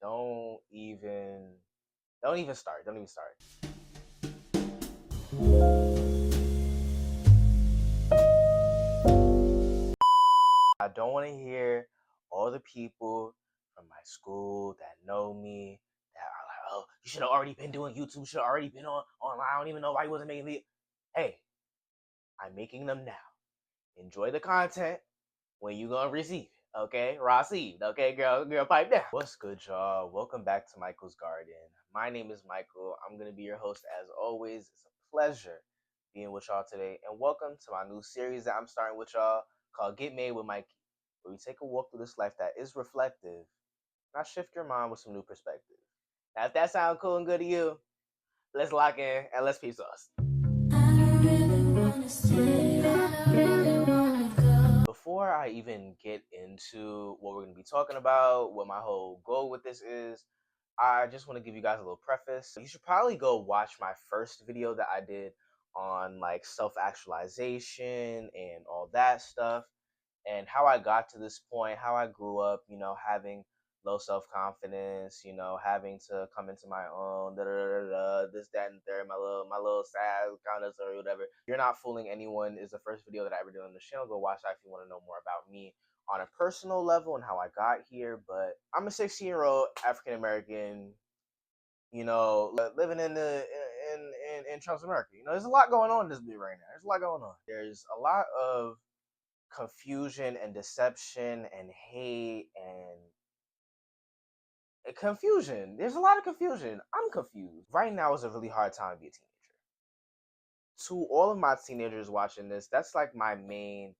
Don't even start. Don't even start. I don't want to hear all the people from my school that know me that are like, oh, you should have already been doing YouTube, you should have already been online. I don't even know why you wasn't making videos. Hey, I'm making them now. Enjoy the content when you gonna receive it. Okay, received. Okay, girl, pipe down. What's good, y'all? Welcome back to Michael's Garden. My name is Michael. I'm gonna be your host as always. It's a pleasure being with y'all today, and welcome to my new series that I'm starting with y'all called Get Made with Mikey, where we take a walk through this life that is reflective, and I shift your mind with some new perspective. Now, if that sounds cool and good to you, let's lock in and let's peace sauce. Before I even get into what we're going to be talking about, what my whole goal with this is, I just want to give you guys a little preface. You should probably go watch my first video that I did on like self-actualization and all that stuff, and how I got to this point, how I grew up, having low self-confidence, having to come into my own, this, that, and third, my little sad kind of story, whatever. You're Not Fooling Anyone is the first video that I ever did on the channel. Go watch that if you want to know more about me on a personal level and how I got here. But I'm a 16-year-old African-American, living in Trump's America. There's a lot going on in this bit right now. There's a lot going on. There's a lot of confusion and deception and hate and confusion. There's a lot of confusion. I'm confused. Right now is a really hard time to be a teenager. To all of my teenagers watching this, that's like my main,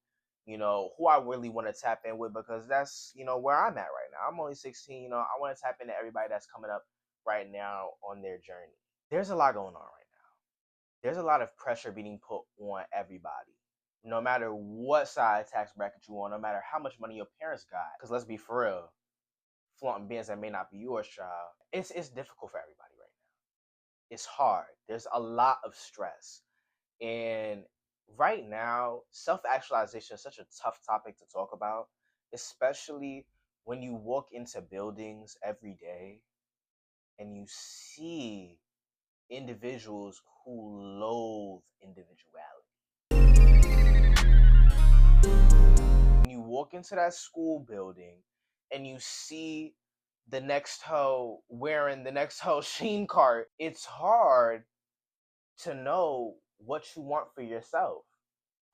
who I really want to tap in with, because that's, where I'm at right now. I'm only 16, I want to tap into everybody that's coming up right now on their journey. There's a lot going on right now. There's a lot of pressure being put on everybody. No matter what side tax bracket you on, no matter how much money your parents got, because let's be for real, flaunting bands that may not be yours, child. It's difficult for everybody right now. It's hard. There's a lot of stress. And right now, self-actualization is such a tough topic to talk about, especially when you walk into buildings every day and you see individuals who loathe individuality. When you walk into that school building and you see the next hoe wearing the next hoe Sheen cart, it's hard to know what you want for yourself,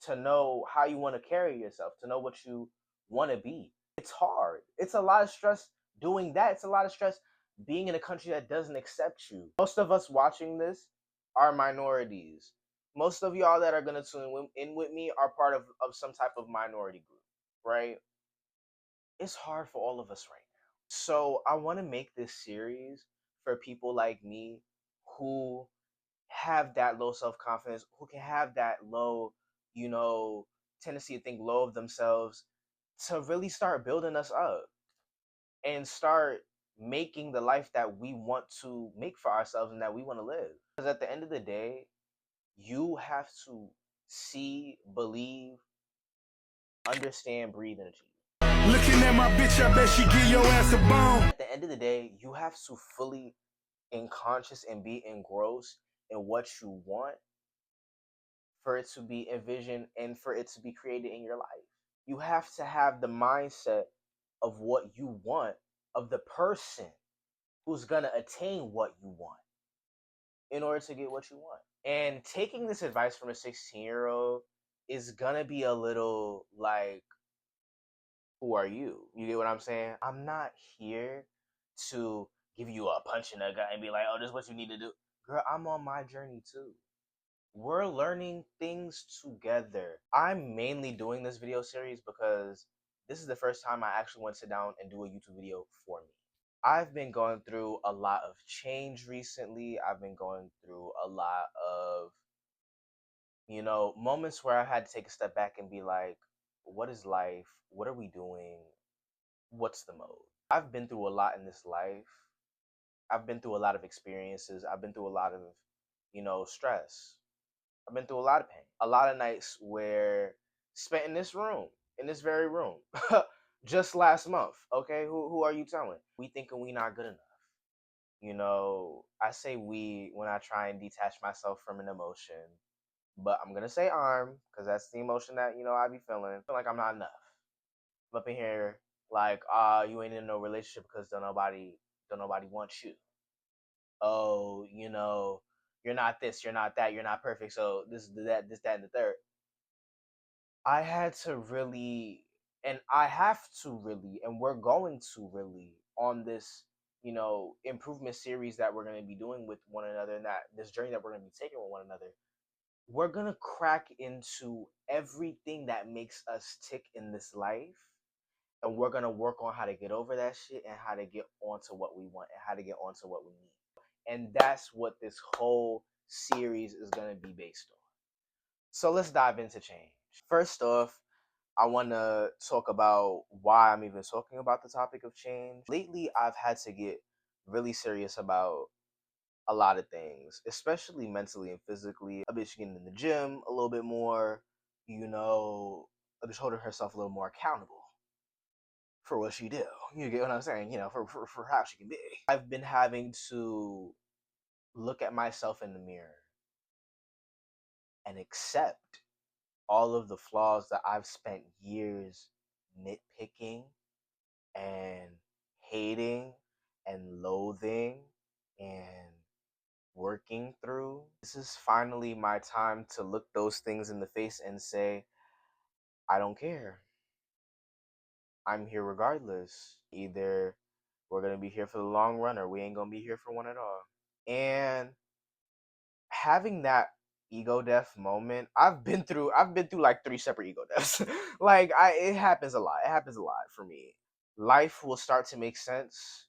to know how you want to carry yourself, to know what you want to be. It's hard. It's a lot of stress doing that. It's a lot of stress being in a country that doesn't accept you. Most of us watching this are minorities. Most of y'all that are going to tune in with me are part of some type of minority group, right? It's hard for all of us right now. So I want to make this series for people like me who have that low self-confidence, who can have that low, tendency to think low of themselves, to really start building us up and start making the life that we want to make for ourselves and that we want to live. Because at the end of the day, you have to see, believe, understand, breathe, and achieve. Looking at my bitch, I bet she give your ass a bone. At the end of the day, you have to fully conscious and be engrossed in what you want for it to be envisioned and for it to be created in your life. You have to have the mindset of what you want, of the person who's going to attain what you want in order to get what you want. And taking this advice from a 16-year-old is going to be a little like, who are you? You get what I'm saying? I'm not here to give you a punch in the gut and be like, oh, this is what you need to do. Girl, I'm on my journey too. We're learning things together. I'm mainly doing this video series because this is the first time I actually want to sit down and do a YouTube video for me. I've been going through a lot of change recently. I've been going through a lot of, moments where I had to take a step back and be like, what is life? What are we doing? What's the mode? I've been through a lot in this life. I've been through a lot of experiences. I've been through a lot of, stress. I've been through a lot of pain. A lot of nights where spent in this room, in this very room, just last month. Okay, who are you telling? We thinking we not good enough. I say we when I try and detach myself from an emotion, but I'm gonna say arm because that's the emotion that I be feeling. I feel like I'm not enough. I'm up in here like, you ain't in no relationship because don't nobody want you. Oh, you're not this, you're not that, you're not perfect. So this, that, and the third. I had to really, and I have to really, and we're going to really on this, improvement series that we're going to be doing with one another, and that this journey that we're going to be taking with one another. We're going to crack into everything that makes us tick in this life, and we're going to work on how to get over that shit and how to get onto what we want and how to get onto what we need. And that's what this whole series is going to be based on. So let's dive into change. First off, I want to talk about why I'm even talking about the topic of change. Lately, I've had to get really serious about a lot of things, especially mentally and physically. A bitch getting in the gym a little bit more, a bitch holding herself a little more accountable for what she do. You get what I'm saying? For how she can be. I've been having to look at myself in the mirror and accept all of the flaws that I've spent years nitpicking and hating and loathing and working through. This is finally my time to look those things in the face and say, I don't care. I'm here regardless. Either we're going to be here for the long run or we ain't going to be here for one at all. And having that ego death moment, I've been through like 3 separate ego deaths. Like it happens a lot. It happens a lot for me. Life will start to make sense,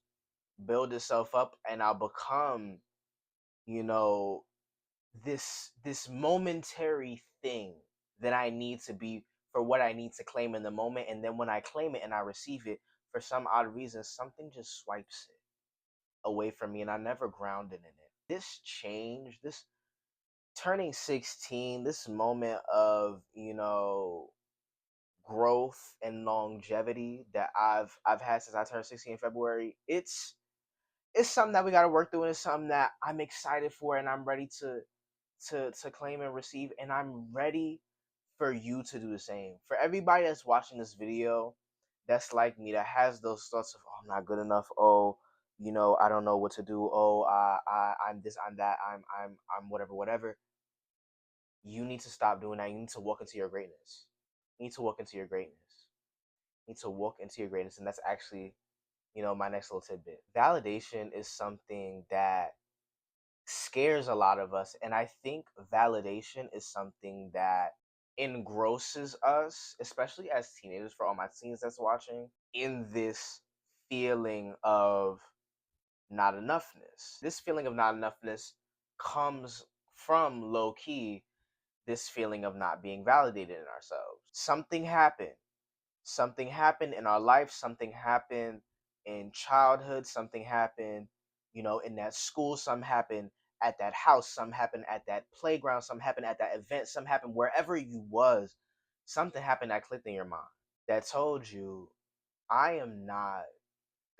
build itself up, and I'll become, you know, this momentary thing that I need to be for what I need to claim in the moment. And then when I claim it and I receive it, for some odd reason, something just swipes it away from me and I never grounded in it. This change, this turning 16, this moment of, growth and longevity that I've had since I turned 16 in February, it's something that we got to work through, and it's something that I'm excited for and I'm ready to claim and receive, and I'm ready for you to do the same. For everybody that's watching this video that's like me, that has those thoughts of, oh, I'm not good enough, oh, I don't know what to do, oh, I'm this, I'm that, I'm whatever. You need to stop doing that. You need to walk into your greatness. You need to walk into your greatness. You need to walk into your greatness. And that's actually, my next little tidbit. Validation is something that scares a lot of us. And I think validation is something that engrosses us, especially as teenagers, for all my teens that's watching, in this feeling of not enoughness. This feeling of not enoughness comes from low key this feeling of not being validated in ourselves. Something happened. Something happened in our life. Something happened in childhood. Something happened, in that school. Some happened at that house. Some happened at that playground. Some happened at that event. Some happened wherever you was. Something happened that clicked in your mind that told you, I am not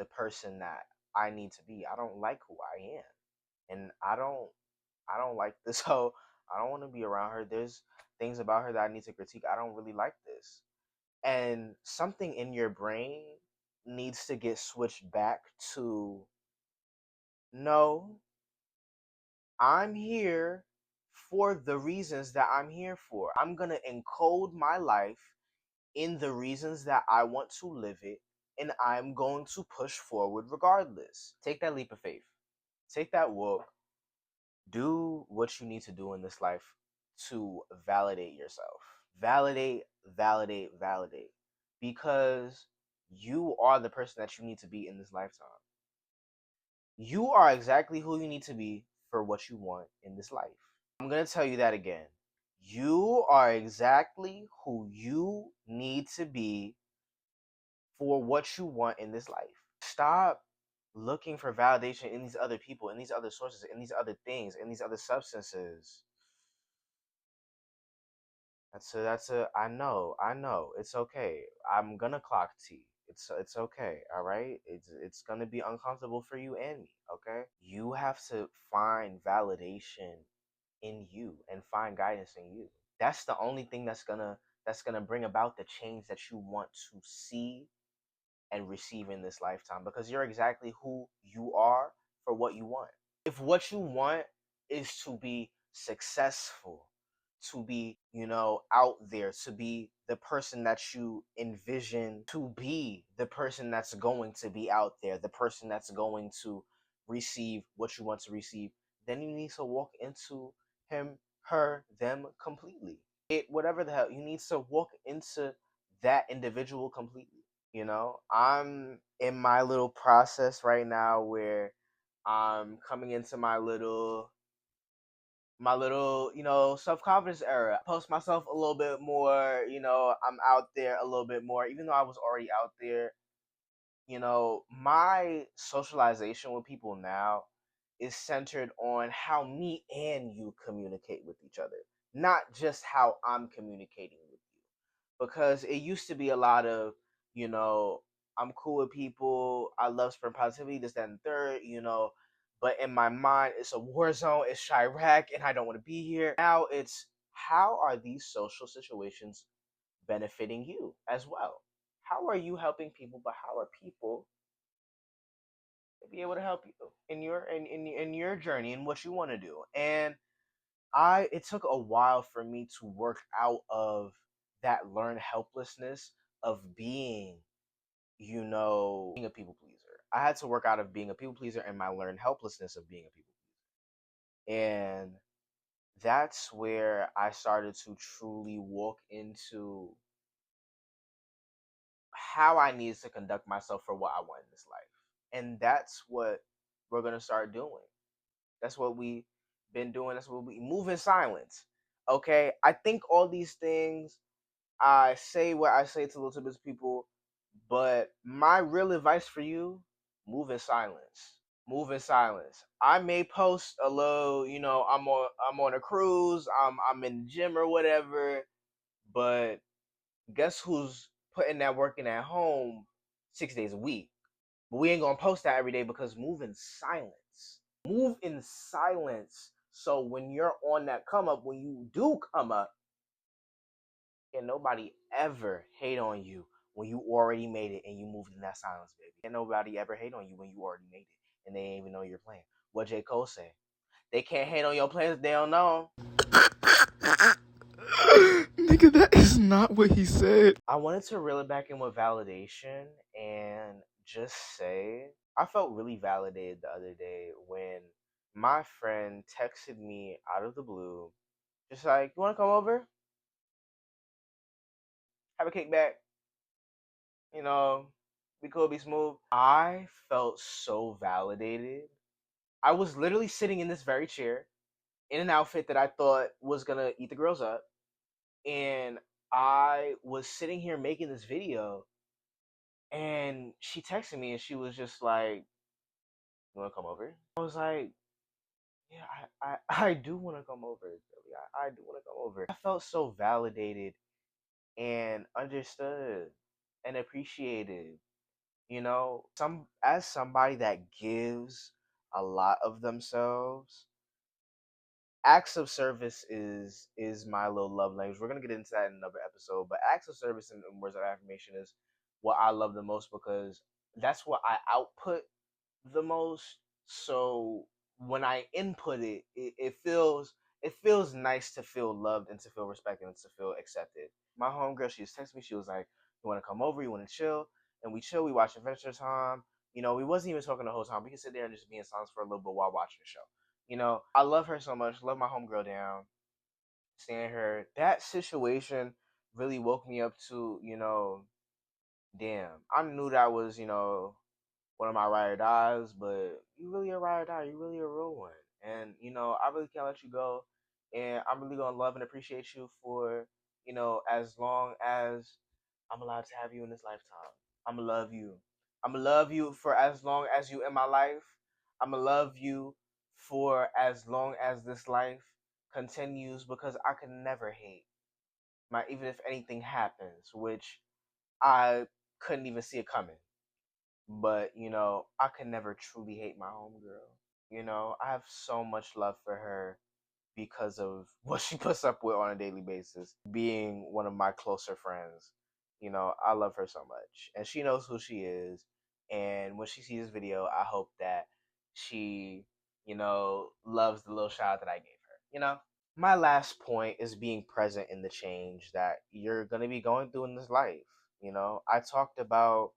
the person that I need to be. I don't like who I am. And I don't like this whole. I don't want to be around her. There's things about her that I need to critique. I don't really like this. And something in your brain needs to get switched back to, no, I'm here for the reasons that I'm here for. I'm going to encode my life in the reasons that I want to live it, and I'm going to push forward regardless. Take that leap of faith. Take that walk. Do what you need to do in this life to validate yourself. Validate, validate, validate. Because you are the person that you need to be in this lifetime. You are exactly who you need to be for what you want in this life. I'm going to tell you that again. You are exactly who you need to be for what you want in this life. Stop looking for validation in these other people, in these other sources, in these other things, in these other substances. I know. It's okay. I'm gonna clock T. It's okay, all right? It's gonna be uncomfortable for you and me, okay? You have to find validation in you and find guidance in you. That's the only thing that's gonna bring about the change that you want to see and receive in this lifetime, because you're exactly who you are for what you want. If what you want is to be successful, to be, out there, to be the person that you envision to be, the person that's going to be out there, the person that's going to receive what you want to receive, then you need to walk into him, her, them completely. Whatever the hell, you need to walk into that individual completely. I'm in my little process right now where I'm coming into my little self-confidence era. I post myself a little bit more. I'm out there a little bit more, even though I was already out there. My socialization with people now is centered on how me and you communicate with each other, not just how I'm communicating with you. Because it used to be a lot of, you know, I'm cool with people, I love spreading positivity, this, that, and third. But in my mind, it's a war zone, it's Chirac, and I don't want to be here. Now it's, how are these social situations benefiting you as well? How are you helping people, but how are people to be able to help you in your journey and what you want to do? And it took a while for me to work out of that learned helplessness of being a people pleaser. I had to work out of being a people pleaser and my learned helplessness of being a people pleaser. And that's where I started to truly walk into how I needed to conduct myself for what I want in this life. And that's what we're going to start doing. That's what we been doing. That's what we move in silence. Okay? I think all these things, I say what I say to little bit of people, but my real advice for you: move in silence. Move in silence. I may post a little, I'm on a cruise, I'm in the gym or whatever, but guess who's putting that work in at home 6 days a week? But we ain't gonna post that every day, because move in silence. Move in silence. So when you're on that come up, when you do come up, can nobody ever hate on you when you already made it and you moved in that silence, baby. Can nobody ever hate on you when you already made it and they ain't even know you're playing. What J. Cole say? They can't hate on your plans, they don't know. Nigga, that is not what he said. I wanted to reel it back in with validation and just say I felt really validated the other day when my friend texted me out of the blue, just like, "You want to come over? Have a kickback? You know, be cool, be smooth." I felt so validated. I was literally sitting in this very chair in an outfit that I thought was gonna eat the girls up, and I was sitting here making this video, and she texted me and she was just like, "You wanna come over?" I was like, "Yeah, I do want to come over. Billy. I do want to come over." I felt so validated and understood and appreciated. As somebody that gives a lot of themselves, acts of service is my little love language. We're gonna get into that in another episode, but acts of service and words of affirmation is what I love the most, because that's what I output the most. So when I input it feels nice to feel loved and to feel respected and to feel accepted. My homegirl, she just texted me. She was like, "You want to come over? You want to chill?" And we chill. We watch Adventure Time. We wasn't even talking the whole time. We could sit there and just be in silence for a little bit while watching the show. I love her so much. Love my homegirl down. Seeing her, that situation really woke me up to, damn. I knew that was, one of my ride or dies, but you really a ride or die. You really a real one. And, I really can't let you go. And I'm really going to love and appreciate you for, as long as I'm allowed to have you in this lifetime. I'm going to love you. I'm going to love you for as long as you in my life. I'm going to love you for as long as this life continues, because I can never hate even if anything happens, which I couldn't even see it coming. But, you know, I could never truly hate my homegirl. You know, I have so much love for her because of what she puts up with on a daily basis, being one of my closer friends. You know, I love her so much. And she knows who she is. And when she sees this video, I hope that she, you know, loves the little shout out that I gave her. You know? My last point is being present in the change that you're going to be going through in this life. You know, I talked about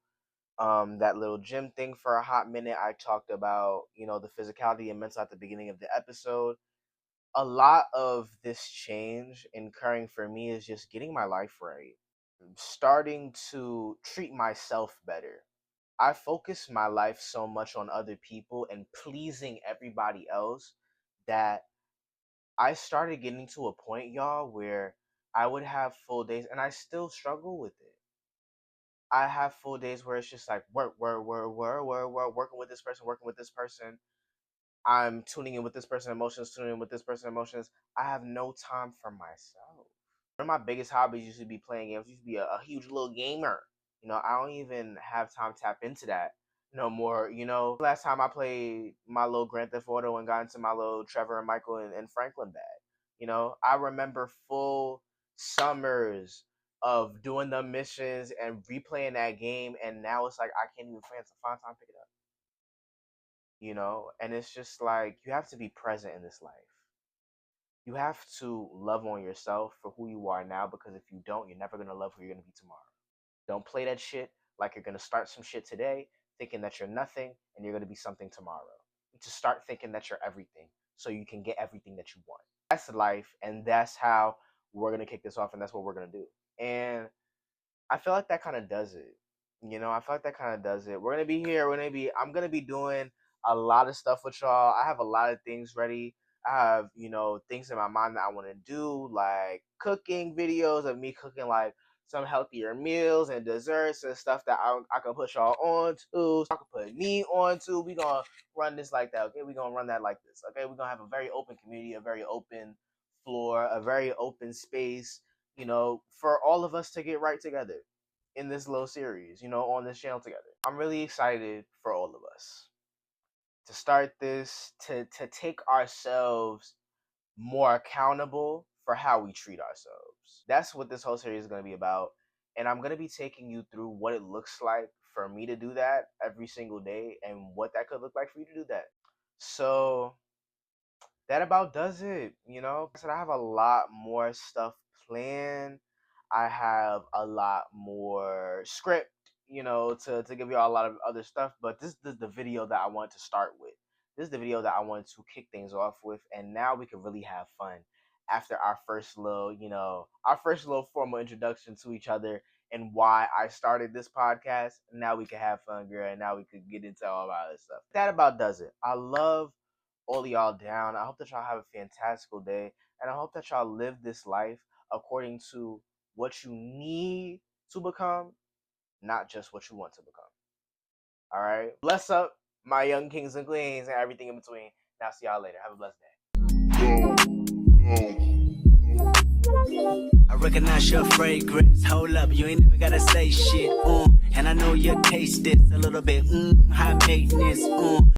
that little gym thing for a hot minute. I talked about, you know, the physicality and mental at the beginning of the episode. A lot of this change incurring for me is just getting my life right, starting to treat myself better. I focus my life so much on other people and pleasing everybody else that I started getting to a point, y'all, where I would have full days, and I still struggle with it. I have full days where it's just like work, work, work, work, work, work, working with this person, working with this person. I'm tuning in with this person emotions, tuning in with this person emotions. I have no time for myself. One of my biggest hobbies used to be playing games. I used to be a huge little gamer. You know, I don't even have time to tap into that no more. You know, last time I played my little Grand Theft Auto and got into my little Trevor and Michael and Franklin bag. You know, I remember full summers of doing the missions and replaying that game, and now it's like I can't even find time to pick it up. You know, and it's just like you have to be present in this life. You have to love on yourself for who you are now, because if you don't, you're never going to love who you're going to be tomorrow. Don't play that shit like you're going to start some shit today thinking that you're nothing and you're going to be something tomorrow. You just start thinking that you're everything so you can get everything that you want. That's life, and that's how we're going to kick this off, and that's what we're going to do. And I feel like that kind of does it. You know, I feel like that kind of does it. We're going to be here. I'm going to be doing a lot of stuff with y'all. I have a lot of things ready. I have, you know, things in my mind that I want to do, like cooking videos of me cooking like some healthier meals and desserts and stuff that I can put y'all on to. So I can put me on to. We're going to run this like that, okay? We're going to run that like this, okay? We're going to have a very open community, a very open floor, a very open space, you know, for all of us to get right together in this little series, you know, on this channel together. I'm really excited for all of us to start this, to take ourselves more accountable for how we treat ourselves. That's what this whole series is going to be about. And I'm going to be taking you through what it looks like for me to do that every single day and what that could look like for you to do that. So that about does it. You know, I said I have a lot more stuff planned. I have a lot more script, you know, to give y'all a lot of other stuff. But this is the video that I want to start with. This is the video that I wanted to kick things off with, and now we can really have fun after our first little, you know, our first little formal introduction to each other and why I started this podcast. Now we can have fun, girl, and now we could get into all about this stuff. That about does it. I love all of y'all down. I hope that y'all have a fantastical day, and I hope that y'all live this life according to what you need to become, not just what you want to become. All right? Bless up, my young kings and queens and everything in between. Now, see y'all later. Have a blessed day. I recognize your fragrance. Hold up, you ain't never gotta say shit. And I know your taste is a little bit high maintenance.